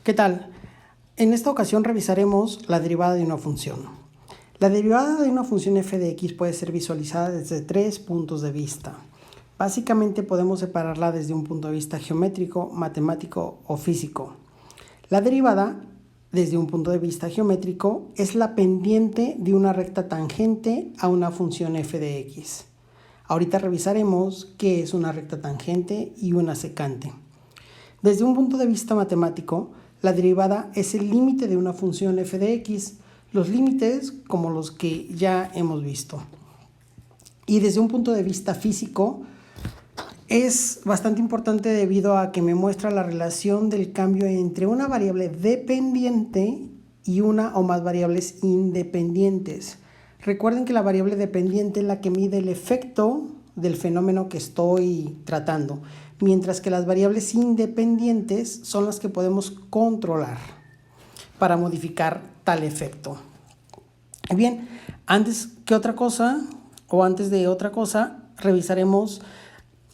¿Qué tal? En esta ocasión revisaremos la derivada de una función. La derivada de una función f de x puede ser visualizada desde tres puntos de vista. Básicamente podemos separarla desde un punto de vista geométrico, matemático o físico. La derivada, desde un punto de vista geométrico, es la pendiente de una recta tangente a una función f de x. Ahorita revisaremos qué es una recta tangente y una secante. Desde un punto de vista matemático, la derivada es el límite de una función f de x, los límites como los que ya hemos visto. Y desde un punto de vista físico, es bastante importante debido a que me muestra la relación del cambio entre una variable dependiente y una o más variables independientes. Recuerden que la variable dependiente es la que mide el efecto del fenómeno que estoy tratando, mientras que las variables independientes son las que podemos controlar para modificar tal efecto. Bien, antes de otra cosa, revisaremos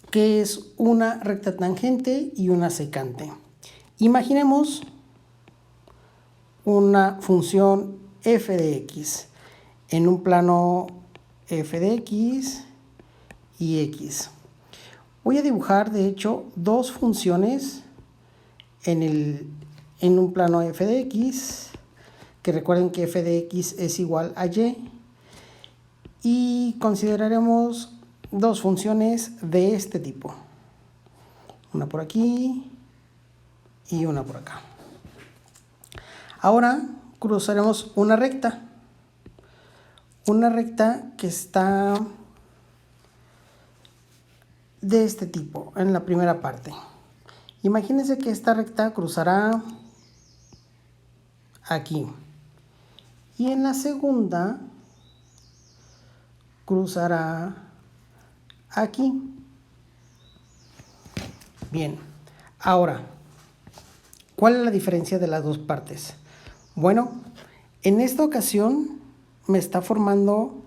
qué es una recta tangente y una secante. Imaginemos una función f de x en un plano f de x y x. Voy a dibujar, de hecho, dos funciones en un plano f de x, que recuerden que f de x es igual a y consideraremos dos funciones de este tipo. Una por aquí y una por acá. Ahora cruzaremos una recta. Una recta que está de este tipo en la primera parte. Imagínense que esta recta cruzará aquí. Y en la segunda cruzará aquí. Bien, ahora, ¿cuál es la diferencia de las dos partes? Bueno, en esta ocasión me está formando,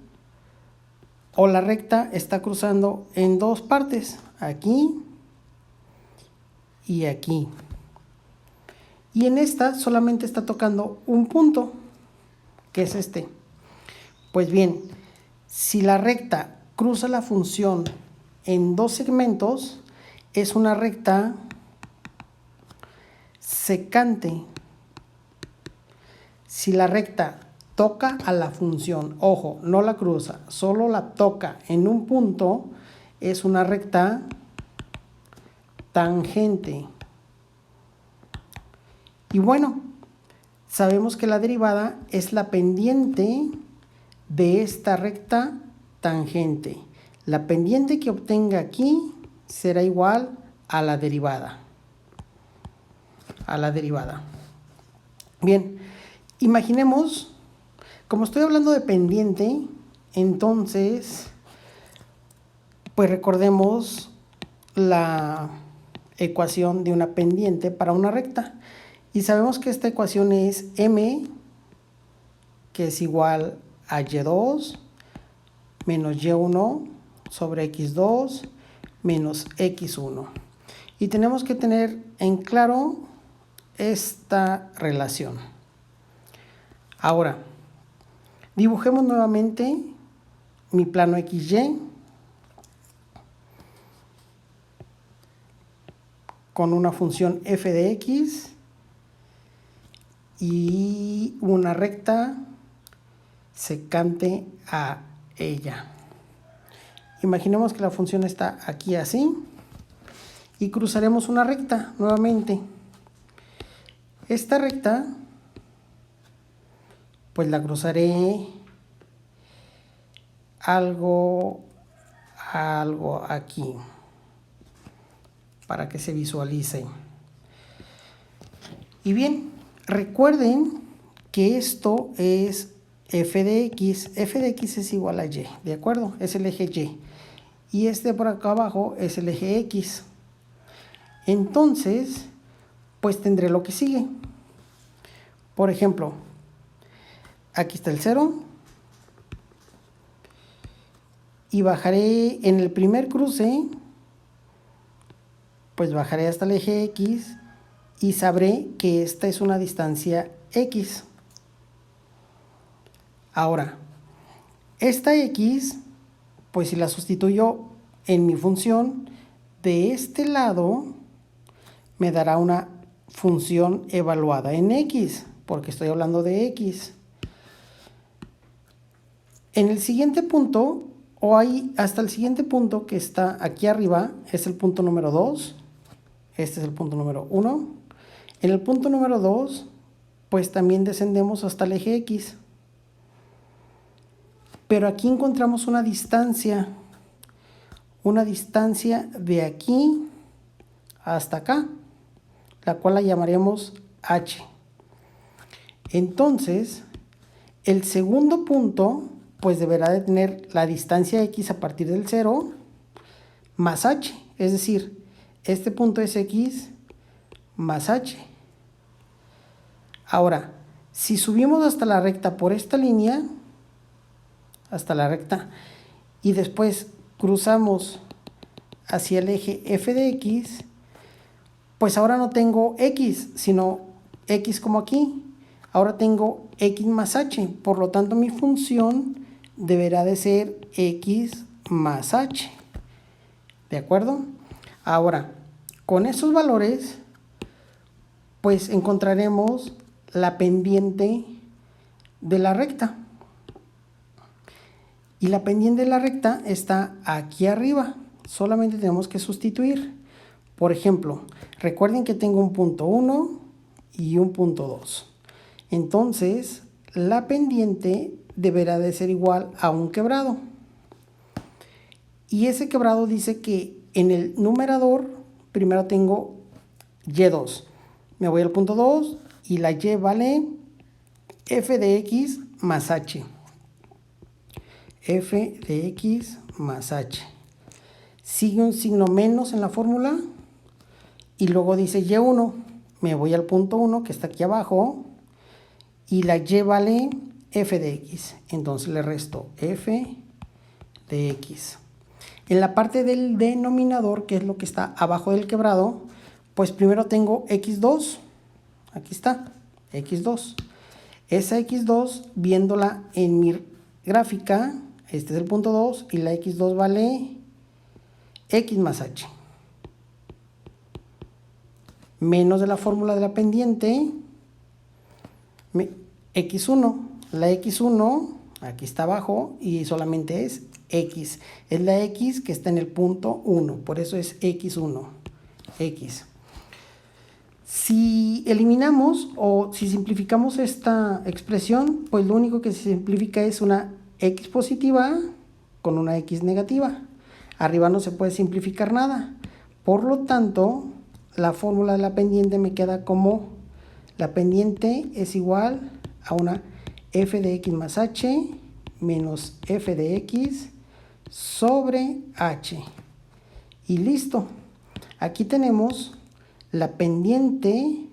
o la recta está cruzando en dos partes, aquí y aquí. Y en esta solamente está tocando un punto, que es este. Pues bien, si la recta cruza la función en dos segmentos, es una recta secante. Si la recta toca a la función, ojo, no la cruza, solo la toca en un punto, es una recta tangente. Y bueno, sabemos que la derivada es la pendiente de esta recta tangente. La pendiente que obtenga aquí será igual a la derivada. Bien, imaginemos, como estoy hablando de pendiente, entonces, pues recordemos la ecuación de una pendiente para una recta. Y sabemos que esta ecuación es m, que es igual a y2 menos y1 sobre x2 menos x1. Y tenemos que tener en claro esta relación. Ahora, dibujemos nuevamente mi plano XY con una función f de x y una recta secante a ella. Imaginemos que la función está aquí así y cruzaremos una recta nuevamente. Esta recta pues la cruzaré algo aquí para que se visualice. Y bien, recuerden que esto es f de x. F de x es igual a y, ¿de acuerdo? Es el eje y. Y este por acá abajo es el eje x. Entonces, pues tendré lo que sigue. Por ejemplo, aquí está el 0. Y bajaré en el primer cruce, pues bajaré hasta el eje x y sabré que esta es una distancia X. Ahora, esta X, pues si la sustituyo en mi función, de este lado me dará una función evaluada en X, porque estoy hablando de X. En el siguiente punto, o ahí hasta el siguiente punto que está aquí arriba, es el punto número 2. Este es el punto número 1. En el punto número 2, pues también descendemos hasta el eje X. Pero aquí encontramos una distancia de aquí hasta acá, la cual la llamaremos H. Entonces, el segundo punto, pues deberá de tener la distancia X a partir del 0 más H. Es decir, este punto es X más H. Ahora, si subimos hasta la recta por esta línea, hasta la recta, y después cruzamos hacia el eje f de x, pues ahora no tengo x, sino x como aquí. Ahora tengo x más h, por lo tanto mi función deberá de ser x más h. ¿De acuerdo? Ahora, con esos valores, pues encontraremos la pendiente de la recta. Y la pendiente de la recta está aquí arriba. Solamente tenemos que sustituir. Por ejemplo, recuerden que tengo un punto 1 y un punto 2. Entonces, la pendiente deberá de ser igual a un quebrado. Y ese quebrado dice que en el numerador primero tengo y2. Me voy al punto 2 y la y vale f de x más h. F de x más h. Sigue un signo menos en la fórmula y luego dice y1. Me voy al punto 1 que está aquí abajo y la y vale f de x. Entonces le resto f de x. En la parte del denominador, que es lo que está abajo del quebrado, pues primero tengo x2. Aquí está, x2. Esa x2, viéndola en mi gráfica, este es el punto 2 y la x2 vale x más h. Menos de la fórmula de la pendiente, x1. La x1, aquí está abajo y solamente es x. Es la x que está en el punto 1, por eso es x1, x. Si eliminamos o si simplificamos esta expresión, pues lo único que se simplifica es una x positiva con una x negativa. Arriba no se puede simplificar nada. Por lo tanto, la fórmula de la pendiente me queda como la pendiente es igual a una f de x más h menos f de x sobre h. Y listo. Aquí tenemos la pendiente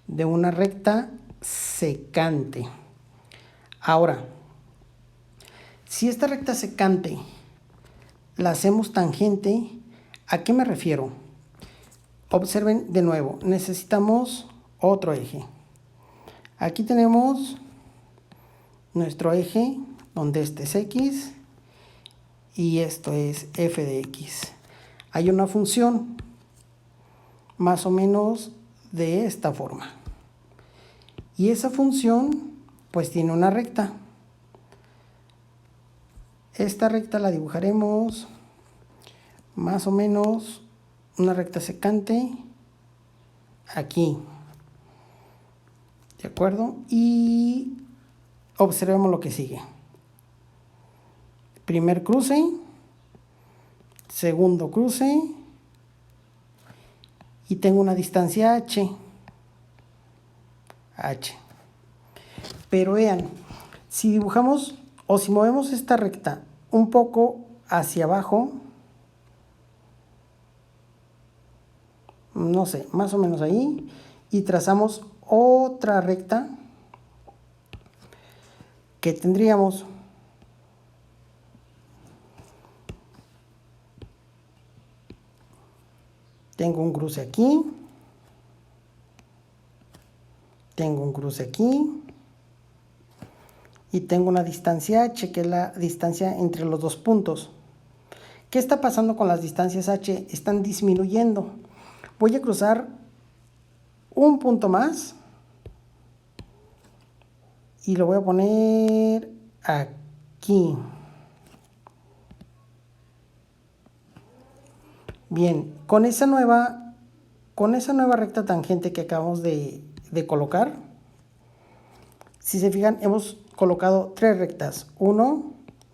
de una recta secante. Ahora, si esta recta secante la hacemos tangente, ¿a qué me refiero? Observen de nuevo, necesitamos otro eje. Aquí tenemos nuestro eje, donde este es x y esto es f de x. Hay una función más o menos de esta forma. Y esa función pues tiene una recta. Esta recta la dibujaremos más o menos una recta secante aquí. ¿De acuerdo? Y observemos lo que sigue. Primer cruce, segundo cruce y tengo una distancia h. Pero vean, si dibujamos o si movemos esta recta un poco hacia abajo, no sé, más o menos ahí, y trazamos otra recta que tendríamos tengo un cruce aquí Tengo un cruce aquí. Y tengo una distancia h, que es la distancia entre los dos puntos. ¿Qué está pasando con las distancias h? Están disminuyendo. Voy a cruzar un punto más. Y lo voy a poner aquí. Bien, con esa nueva recta tangente que acabamos de colocar, si se fijan, hemos colocado 3 rectas, 1,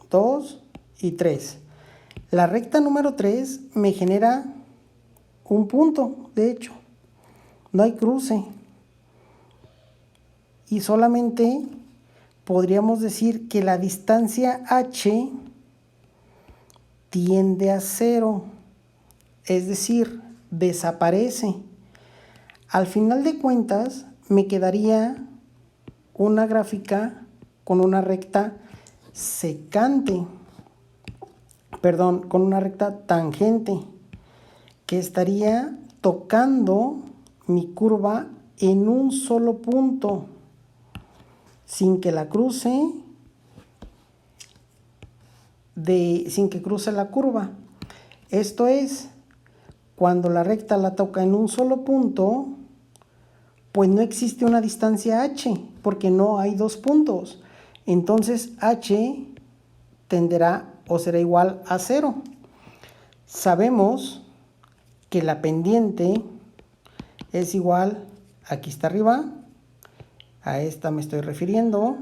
2 y 3. La recta número 3 me genera un punto, de hecho, no hay cruce. Y solamente podríamos decir que la distancia h tiende a 0, es decir, desaparece. Al final de cuentas, me quedaría una gráfica con una recta secante, con una recta tangente, que estaría tocando mi curva en un solo punto, sin que la cruce, sin que cruce la curva. Esto es, cuando la recta la toca en un solo punto, pues no existe una distancia h, porque no hay dos puntos. Entonces h tenderá o será igual a 0. Sabemos que la pendiente es igual, aquí está arriba, a esta me estoy refiriendo.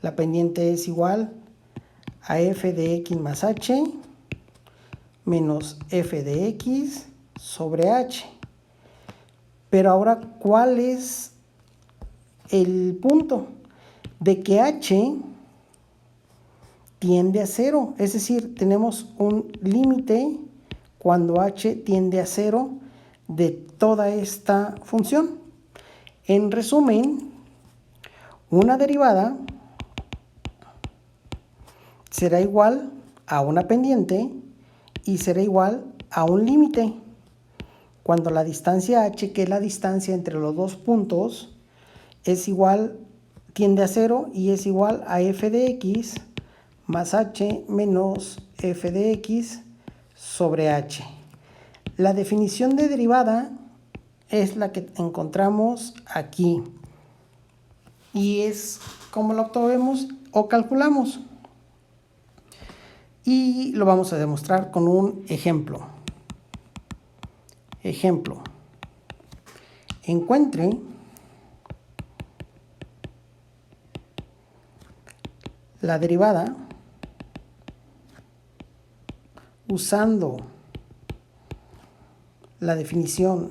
La pendiente es igual a f de x más h menos f de x sobre h. Pero ahora, ¿cuál es el punto? De que h tiende a 0. Es decir, tenemos un límite cuando h tiende a 0 de toda esta función. En resumen, una derivada será igual a una pendiente y será igual a un límite cuando la distancia h, que es la distancia entre los dos puntos, es igual, tiende a 0 y es igual a f de x más h menos f de x sobre h. La definición de derivada es la que encontramos aquí y es como lo obtenemos o calculamos, y lo vamos a demostrar con un ejemplo. Encuentre la derivada usando la definición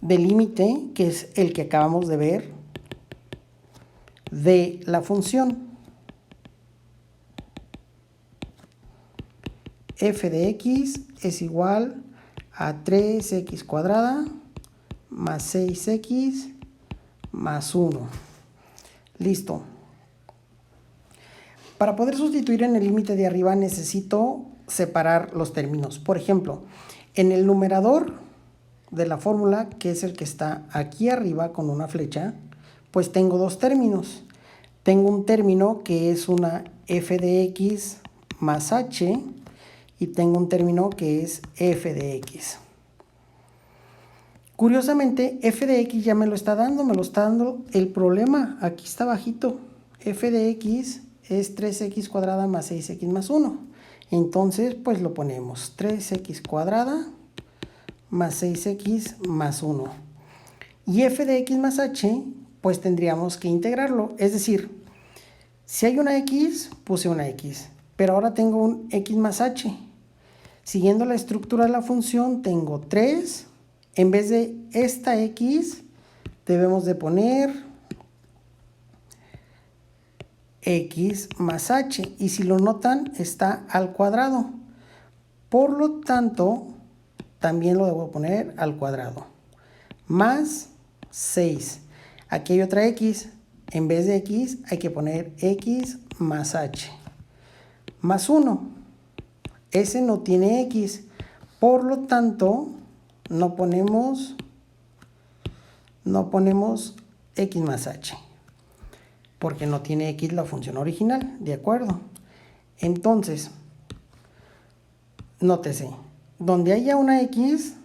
del límite, que es el que acabamos de ver, de la función f de x es igual a 3x cuadrada más 6x más 1. Listo. Para poder sustituir en el límite de arriba necesito separar los términos. Por ejemplo, en el numerador de la fórmula, que es el que está aquí arriba con una flecha, pues tengo dos términos. Tengo un término que es una f de x más h y tengo un término que es f de x. Curiosamente, f de x ya me lo está dando el problema. Aquí está bajito. F de x es 3x cuadrada más 6x más 1. Entonces, pues lo ponemos 3x cuadrada más 6x más 1. Y f de x más h, pues tendríamos que integrarlo. Es decir, si hay una x, puse una x. Pero ahora tengo un x más h. Siguiendo la estructura de la función, tengo 3. En vez de esta x, debemos de poner x más h. Y si lo notan, está al cuadrado. Por lo tanto, también lo debo poner al cuadrado. Más 6. Aquí hay otra x. En vez de x, hay que poner x más h. Más 1. Ese no tiene x. Por lo tanto, no ponemos x más h, porque no tiene x la función original, ¿de acuerdo? Entonces, nótese, donde haya una x,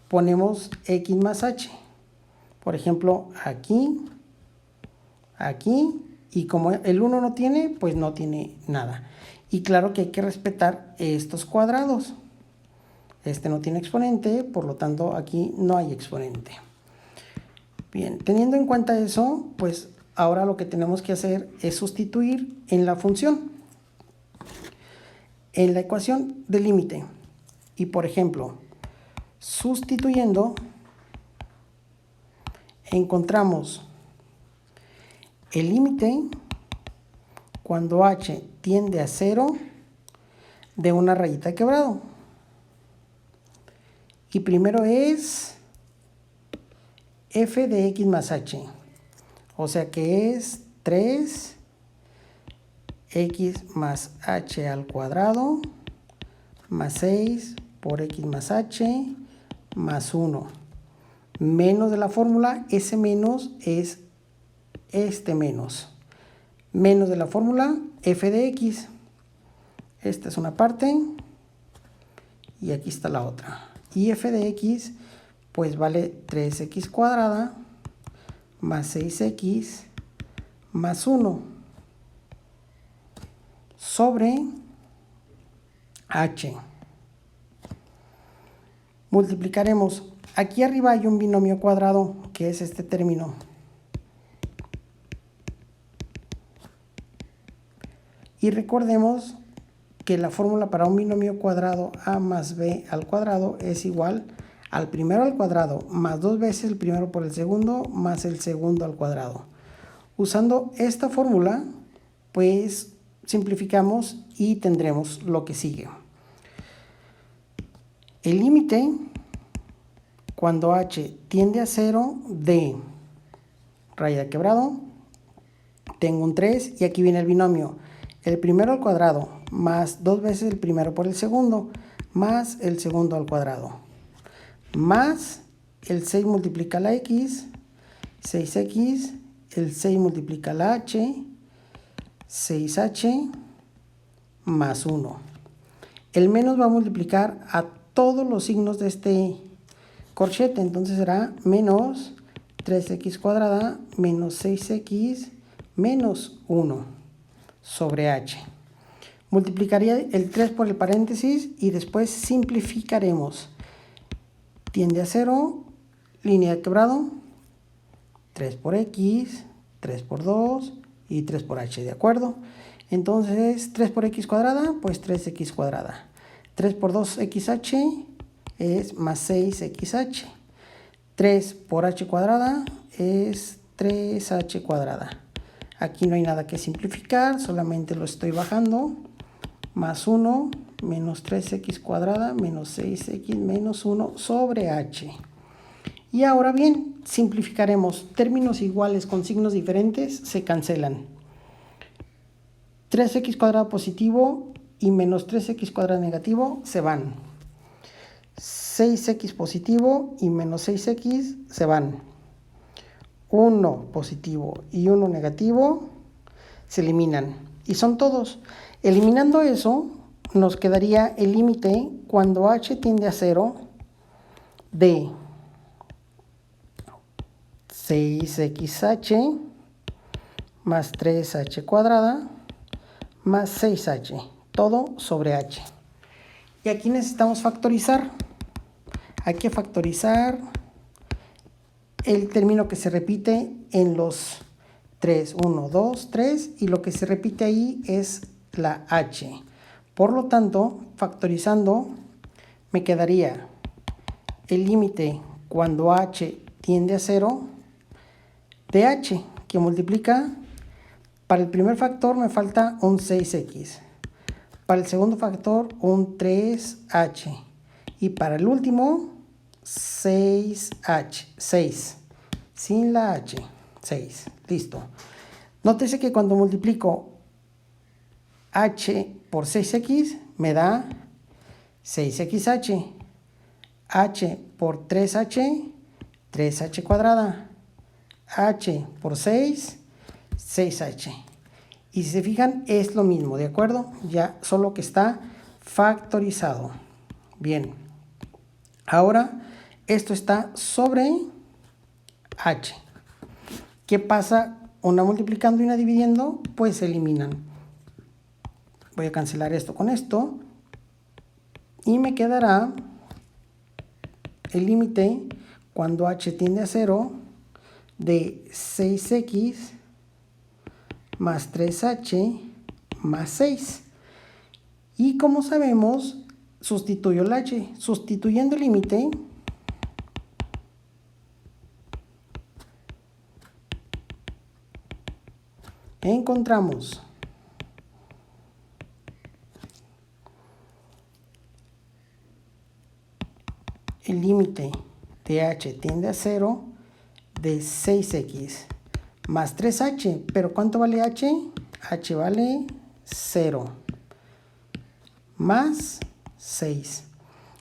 ponemos x más h. Por ejemplo, aquí, aquí, y como el 1 no tiene, pues no tiene nada. Y claro que hay que respetar estos cuadrados. Este no tiene exponente, por lo tanto aquí no hay exponente. Bien, teniendo en cuenta eso, pues ahora lo que tenemos que hacer es sustituir en la función, en la ecuación del límite. Y por ejemplo, sustituyendo, encontramos el límite cuando h tiende a 0 de una rayita quebrado. Y primero es f de x más h, o sea que es 3x más h al cuadrado más 6 por x más h más 1, menos de la fórmula, ese menos es este menos de la fórmula f de x. Esta es una parte y aquí está la otra. Y f de x pues vale 3x cuadrada más 6x más 1 sobre h. Multiplicaremos. Aquí arriba hay un binomio cuadrado, que es este término. Y recordemos que la fórmula para un binomio cuadrado a más b al cuadrado es igual al primero al cuadrado más 2 veces el primero por el segundo más el segundo al cuadrado. Usando esta fórmula, pues simplificamos y tendremos lo que sigue. El límite cuando h tiende a 0 de raya de quebrado, tengo un 3 y aquí viene el binomio. El primero al cuadrado más 2 veces el primero por el segundo más el segundo al cuadrado. Más el 6 multiplica la x, 6x, el 6 multiplica la h, 6h más 1. El menos va a multiplicar a todos los signos de este corchete, entonces será menos 3x cuadrada menos 6x menos 1 sobre h. Multiplicaría el 3 por el paréntesis y después simplificaremos. Tiende a 0, línea de quebrado, 3 por x, 3 por 2 y 3 por h, ¿de acuerdo? Entonces, 3 por x cuadrada, pues 3x cuadrada. 3 por 2xh es más 6xh. 3 por h cuadrada es 3h cuadrada. Aquí no hay nada que simplificar, solamente lo estoy bajando. Más 1 menos 3x cuadrada menos 6x menos 1 sobre h. Y ahora bien, simplificaremos. Términos iguales con signos diferentes se cancelan. 3x cuadrado positivo y menos 3x cuadrado negativo se van. 6x positivo y menos 6x se van. 1 positivo y 1 negativo se eliminan. Y son todos. Eliminando eso, nos quedaría el límite cuando h tiende a 0 de 6xh más 3h cuadrada más 6h, todo sobre h. Y aquí necesitamos factorizar. Hay que factorizar el término que se repite en los 3, 1, 2, 3, y lo que se repite ahí es la h. Por lo tanto, factorizando, me quedaría el límite cuando h tiende a 0 de h, que multiplica. Para el primer factor me falta un 6x. Para el segundo factor un 3h. Y para el último 6h. 6. Sin la h. 6. Listo. Nótese que cuando multiplico h por 6x me da 6xh. h por 3h, 3h cuadrada, h por 6, 6h. Y si se fijan, es lo mismo, ¿de acuerdo? Ya, solo que está factorizado. Bien. Ahora, esto está sobre h. ¿Qué pasa? Una multiplicando y una dividiendo, pues se eliminan. Voy a cancelar esto con esto. Y me quedará el límite cuando h tiende a 0 de 6x más 3h más 6. Y como sabemos, sustituyo el h. Sustituyendo el límite, encontramos el límite de h tiende a 0 de 6x más 3h. ¿Pero cuánto vale h? H vale 0 más 6.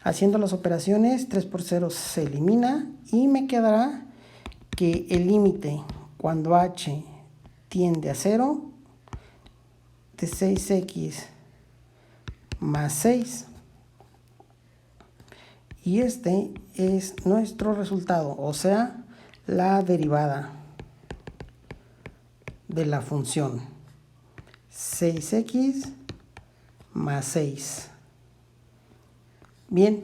Haciendo las operaciones, 3 por 0 se elimina y me quedará que el límite cuando h tiende a 0 de 6x más 6. Y este es nuestro resultado, o sea, la derivada de la función 6x más 6. Bien,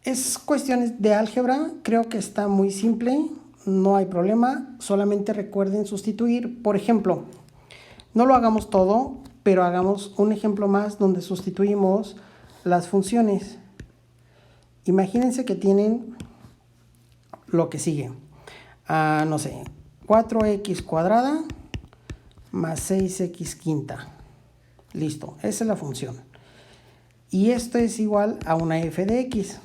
es cuestiones de álgebra, creo que está muy simple, no hay problema, solamente recuerden sustituir. Por ejemplo, no lo hagamos todo, pero hagamos un ejemplo más donde sustituimos las funciones. Imagínense que tienen lo que sigue, no sé, 4x cuadrada más 6x quinta. Listo, esa es la función. Y esto es igual a una f de x.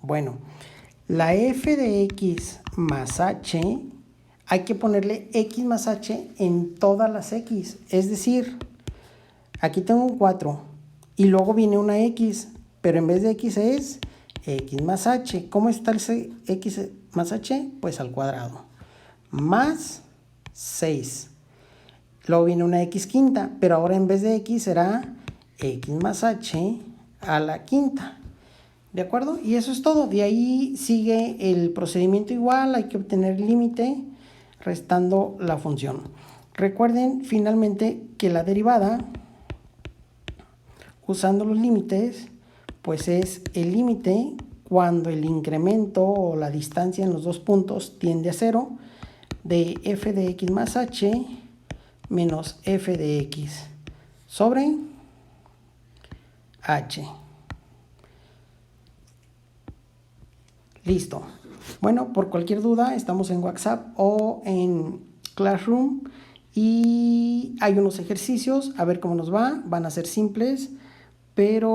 Bueno, la f de x más h, hay que ponerle x más h en todas las x. Es decir, aquí tengo un 4 y luego viene una x, pero en vez de x es x más h. ¿Cómo está el x más h? Pues al cuadrado. Más 6. Luego viene una x quinta, pero ahora en vez de x será x más h a la quinta. ¿De acuerdo? Y eso es todo. De ahí sigue el procedimiento igual. Hay que obtener el límite restando la función. Recuerden finalmente que la derivada, usando los límites, pues es el límite cuando el incremento o la distancia en los dos puntos tiende a 0 de f de x más h menos f de x sobre h. Listo. Bueno, por cualquier duda estamos en WhatsApp o en Classroom y hay unos ejercicios, a ver cómo nos va. Van a ser simples, pero